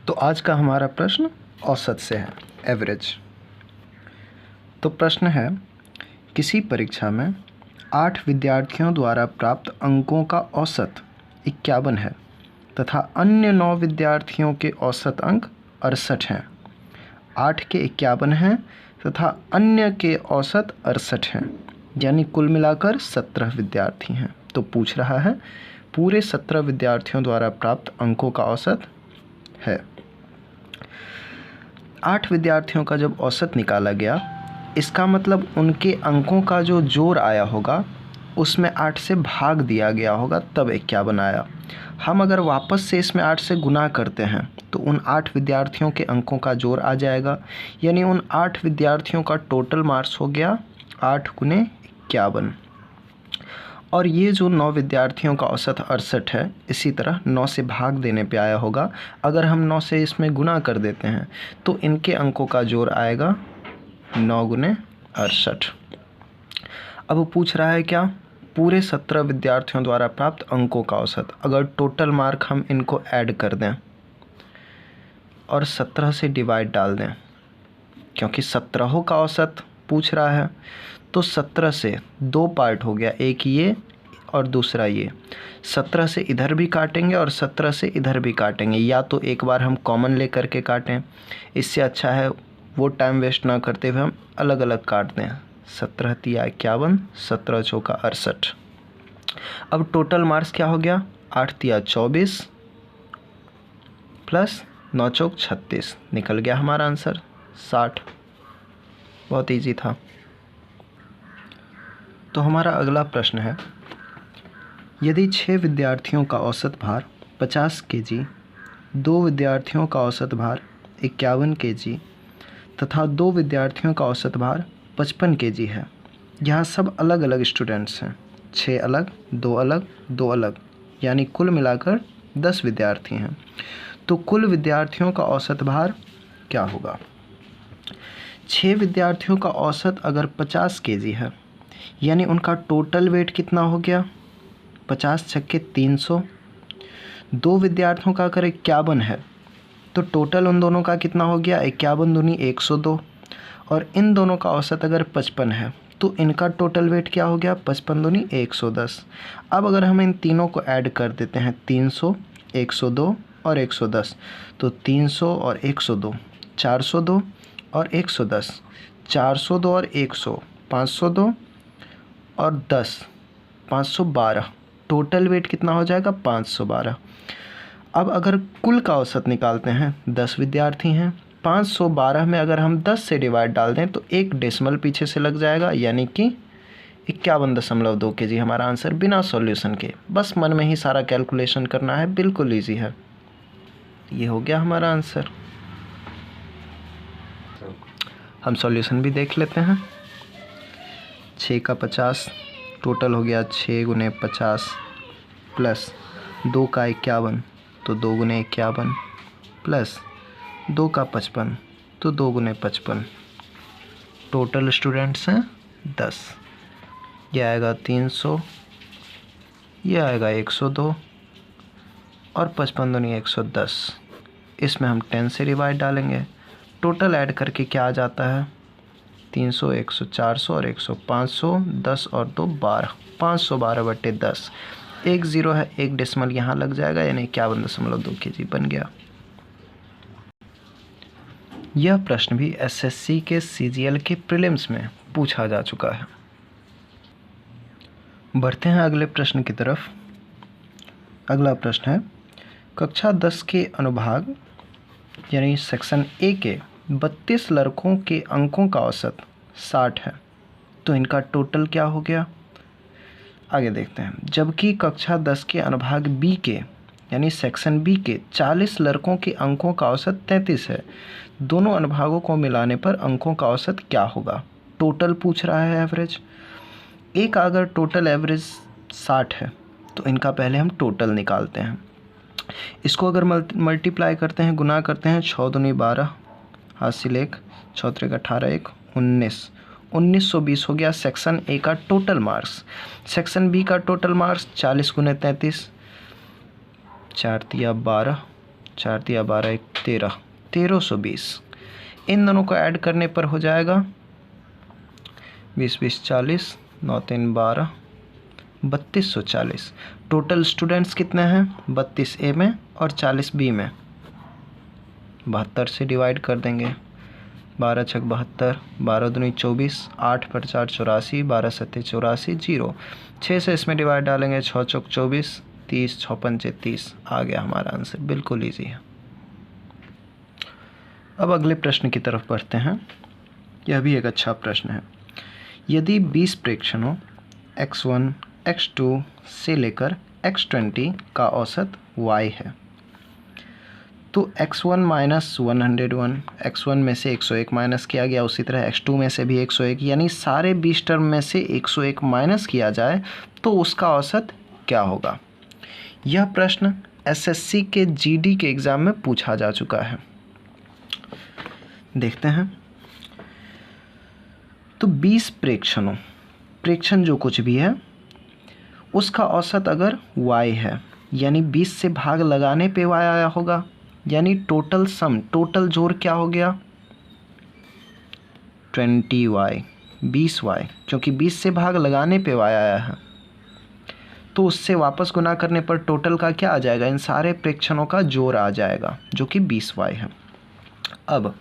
तो आज का हमारा प्रश्न औसत से है, एवरेज। तो प्रश्न है, किसी परीक्षा में 8 विद्यार्थियों द्वारा प्राप्त अंकों का औसत 51 है तथा अन्य 9 विद्यार्थियों के औसत अंक 68 हैं। 8 के 51 हैं तथा अन्य के औसत 68 हैं, यानी कुल मिलाकर 17 विद्यार्थी हैं। तो पूछ रहा है पूरे 17 विद्यार्थियों द्वारा प्राप्त अंकों का औसत है। 8 विद्यार्थियों का जब औसत निकाला गया, इसका मतलब उनके अंकों का जो जोड़ आया होगा उसमें 8 से भाग दिया गया होगा, तब 51 आया। हम अगर वापस से इसमें 8 से गुना करते हैं तो उन 8 विद्यार्थियों के अंकों का जोड़ आ जाएगा, यानी उन 8 विद्यार्थियों का टोटल मार्क्स हो गया 8 गुने 51। और ये जो 9 विद्यार्थियों का औसत 68 है, इसी तरह 9 से भाग देने पे आया होगा। अगर हम 9 से इसमें गुना कर देते हैं तो इनके अंकों का जोड़ आएगा 9 गुने 68। अब वो पूछ रहा है क्या, पूरे 17 विद्यार्थियों द्वारा प्राप्त अंकों का औसत। अगर टोटल मार्क हम इनको ऐड कर दें और 17 से डिवाइड डाल दें, क्योंकि 17 का औसत पूछ रहा है, तो 17 से 2 पार्ट हो गया, एक ये और दूसरा ये। 17 से इधर भी काटेंगे और 17 से इधर भी काटेंगे, या तो एक बार हम कॉमन ले करके काटें, इससे अच्छा है वो टाइम वेस्ट ना करते हुए हम अलग अलग काट दें। 17 तिया 51, 17 चौका 68। अब टोटल मार्क्स क्या हो गया, 8 तिया 24 प्लस 9 चौक 36, निकल गया हमारा आंसर 60। बहुत इजी था। तो हमारा अगला प्रश्न है, यदि 6 विद्यार्थियों का औसत भार 50 kg, 2 विद्यार्थियों का औसत भार 51 kg तथा 2 विद्यार्थियों का औसत भार 55 kg है। यहाँ सब अलग अलग स्टूडेंट्स हैं, 6 अलग, 2 अलग, 2 अलग, यानी कुल मिलाकर 10 विद्यार्थी हैं। तो कुल विद्यार्थियों का औसत भार क्या होगा। 6 विद्यार्थियों का औसत अगर 50 kg है, यानी उनका टोटल वेट कितना हो गया, 50 छक्के 300। 2 विद्यार्थियों का अगर 51 है तो टोटल उन दोनों का कितना हो गया, 51 दूनी 102। और इन दोनों का औसत अगर 55 है तो इनका टोटल वेट क्या हो गया, 55 दूनी 110। अब अगर हम इन तीनों को ऐड कर देते हैं, 300, 102 और 110, तो 300 और 102 402 और 110 402 और 100 502 और 10 512। टोटल वेट कितना हो जाएगा, 512। अब अगर कुल का औसत निकालते हैं, 10 विद्यार्थी हैं, 512 में अगर हम 10 से डिवाइड डाल दें तो एक डेसिमल पीछे से लग जाएगा, यानी कि 51.2 kg हमारा आंसर, बिना सॉल्यूशन के। बस मन में ही सारा कैलकुलेशन करना है, बिल्कुल ईजी है। ये हो गया हमारा आंसर। हम सॉल्यूशन भी देख लेते हैं। 6 का 50 टोटल हो गया 6 गुने 50 प्लस 2 का 51 तो 2 गुने 51 प्लस 2 का 55 तो 2 गुने 55। टोटल स्टूडेंट्स हैं 10। यह आएगा 300, यह आएगा 102 और 55 दूनी 110। इसमें हम 10 से डिवाइड डालेंगे, टोटल ऐड करके क्या आ जाता है, 300, 100, 400 और 100, 500, 10 और 2 12, 512/10। एक ज़ीरो है, एक डेसिमल यहाँ लग जाएगा, यानी 51.2 kg बन गया। यह प्रश्न भी एसएससी के सीजीएल के प्रीलिम्स में पूछा जा चुका है। बढ़ते हैं अगले प्रश्न की तरफ। अगला प्रश्न है, कक्षा 10 के अनुभाग यानी सेक्शन ए के 32 लड़कों के अंकों का औसत 60 है, तो इनका टोटल क्या हो गया, आगे देखते हैं। जबकि कक्षा 10 के अनुभाग बी के यानी सेक्शन बी के 40 लड़कों के अंकों का औसत 33 है, दोनों अनुभागों को मिलाने पर अंकों का औसत क्या होगा। टोटल पूछ रहा है, एवरेज। एक अगर टोटल एवरेज 60 है तो इनका पहले हम टोटल निकालते हैं। इसको अगर मल्टीप्लाई करते हैं, गुना करते हैं, 6 दूनी 12, हासिल 1, 6 त्रिक 18, 1 19, 1920 हो गया सेक्शन ए का टोटल मार्क्स। सेक्शन बी का टोटल मार्क्स 40 गुने 33, 4 तिया 12, 4 तिया 12, 1 1320। इन दोनों को ऐड करने पर हो जाएगा 20 20 40, 9 3 12, 3240। टोटल स्टूडेंट्स कितने हैं? 32 ए में और 40 बी में। 72 से डिवाइड कर देंगे। 12 छक 72, 12 दूनी 24, 8 पर 4 84, 12 सत्ते 84, 0। 6 से इसमें डिवाइड डालेंगे, 6 चौक 24, 30, 6 पंचे 30। आ गया हमारा आंसर, बिल्कुल ईजी है। अब अगले प्रश्न की तरफ बढ़ते हैं। यह भी एक अच्छा प्रश्न है। यदि 20 प्रेक्षणों x1, x2 से लेकर x20 का औसत y है, तो x1 माइनस 101, x1 में से 101 माइनस किया गया, उसी तरह x2 में से भी 101, यानी सारे 20 टर्म में से 101 माइनस किया जाए तो उसका औसत क्या होगा? यह प्रश्न एसएससी के जीडी के एग्ज़ाम में पूछा जा चुका है। देखते हैं। तो 20 प्रेक्षण जो कुछ भी है उसका औसत अगर y है, यानी 20 से भाग लगाने पे y आया होगा, यानी टोटल सम, टोटल जोड़ क्या हो गया? 20y, 20y, क्योंकि 20 से भाग लगाने पे y आया है तो उससे वापस गुना करने पर टोटल का क्या आ जाएगा? इन सारे प्रेक्षणों का जोड़ आ जाएगा जो कि 20y है। अब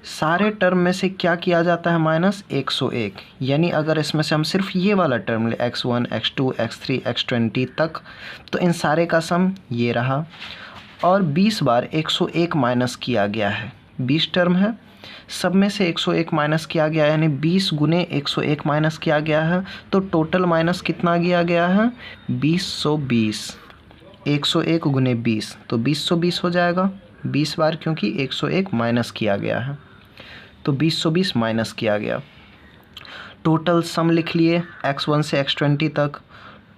सारे टर्म में से क्या किया जाता है? माइनस 101, यानी अगर इसमें से हम सिर्फ ये वाला टर्म ले, x1, x2, x3, x20 तक, तो इन सारे का सम ये रहा और 20 बार 101 माइनस किया गया है। 20 टर्म है, सब में से 101 माइनस किया गया है, यानी 20 गुने 101 माइनस किया गया है, तो टोटल माइनस कितना किया गया है? 2020। 101 गुने 20 तो 2020 हो जाएगा 20 बार, क्योंकि 101 माइनस किया गया है तो 2020 माइनस किया गया। टोटल सम लिख लिए x1 से x20 तक।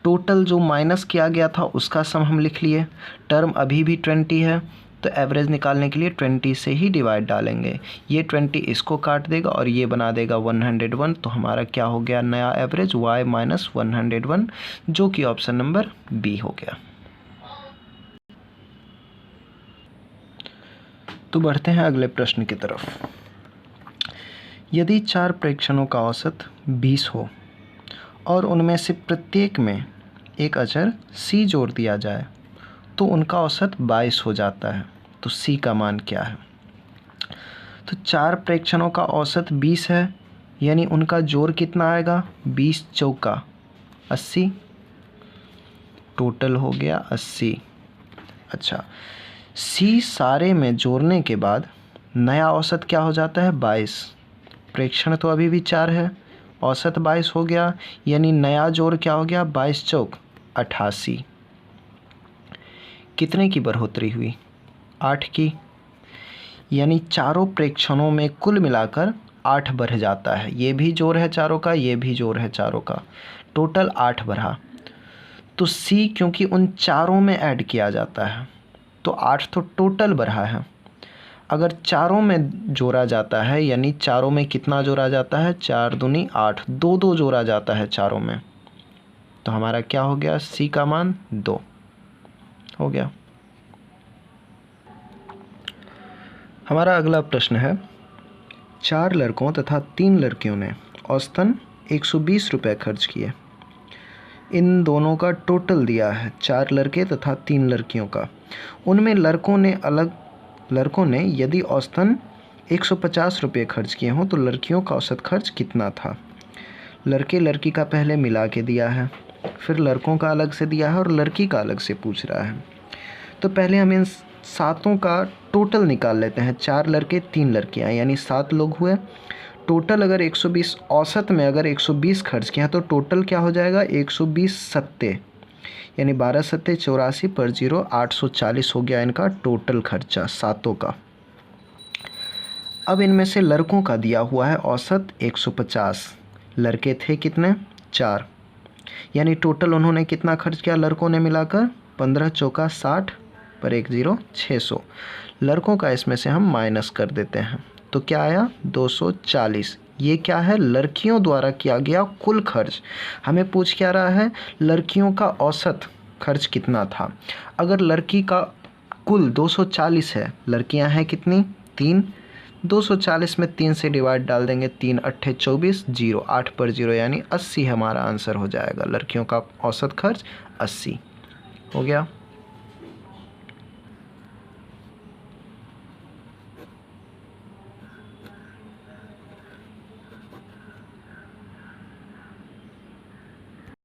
टोटल जो माइनस किया गया था उसका सम हम लिख लिए। टर्म अभी भी 20 है तो एवरेज निकालने के लिए 20 से ही डिवाइड डालेंगे। ये 20 इसको काट देगा और ये बना देगा 101, तो हमारा क्या हो गया? नया एवरेज y माइनस 101, जो कि ऑप्शन नंबर बी हो गया। तो बढ़ते हैं अगले प्रश्न की तरफ। यदि 4 प्रेक्षणों का औसत 20 हो और उनमें से प्रत्येक में एक अचर c जोड़ दिया जाए तो उनका औसत 22 हो जाता है, तो c का मान क्या है? तो 4 प्रेक्षणों का औसत 20 है, यानी उनका जोड़ कितना आएगा? 20 चौका 80, टोटल हो गया 80। अच्छा, c सारे में जोड़ने के बाद नया औसत क्या हो जाता है? 22। प्रेक्षण तो अभी भी 4 है, औसत 22 हो गया, यानी नया जोड़ क्या हो गया? 22 चौक 88। कितने की बढ़ोतरी हुई? 8 की, यानी चारों प्रेक्षणों में कुल मिलाकर 8 बढ़ जाता है। ये भी जोड़ है चारों का, ये भी जोड़ है चारों का, टोटल 8 बढ़ा। तो c क्योंकि उन चारों में ऐड किया जाता है तो 8 तो टोटल बढ़ा है। अगर चारों में जोड़ा जाता है, यानी चारों में कितना जोड़ा जाता है? 4 दूनी 8, 2 जोड़ा जाता है चारों में, तो हमारा क्या हो गया? c का मान 2 हो गया। हमारा अगला प्रश्न है। 4 लड़कों तथा 3 लड़कियों ने औसतन 120 रुपये खर्च किए। इन दोनों का टोटल दिया है, 4 लड़के तथा 3 लड़कियों का। उनमें लड़कों ने यदि औसतन 150 रुपये खर्च किए हों तो लड़कियों का औसत खर्च कितना था? लड़के लड़की का पहले मिला के दिया है, फिर लड़कों का अलग से दिया है और लड़की का अलग से पूछ रहा है। तो पहले हम इन सातों का टोटल निकाल लेते हैं। 4 लड़के 3 लड़कियां, यानी 7 लोग हुए। टोटल अगर 120, औसत में अगर 120 खर्च किया तो टोटल क्या हो जाएगा? 120 सत्ते, यानी 12 सत्ते 84 पर 0 840 हो गया इनका टोटल खर्चा सातों का। अब इनमें से लड़कों का दिया हुआ है औसत 150। लड़के थे कितने? 4, यानी टोटल उन्होंने कितना खर्च किया लड़कों ने मिलाकर? 15 चौका 60 पर 1 0 600। लड़कों का इसमें से हम माइनस कर देते हैं तो क्या आया? 240। ये क्या है? लड़कियों द्वारा किया गया कुल खर्च। हमें पूछ क्या रहा है? लड़कियों का औसत खर्च कितना था। अगर लड़की का कुल 240 है, लड़कियां हैं कितनी 3, 240 में 3 से डिवाइड डाल देंगे, 3 अट्ठे 24, 0 8 पर 0 यानी 80 हमारा आंसर हो जाएगा। लड़कियों का औसत खर्च 80 हो गया।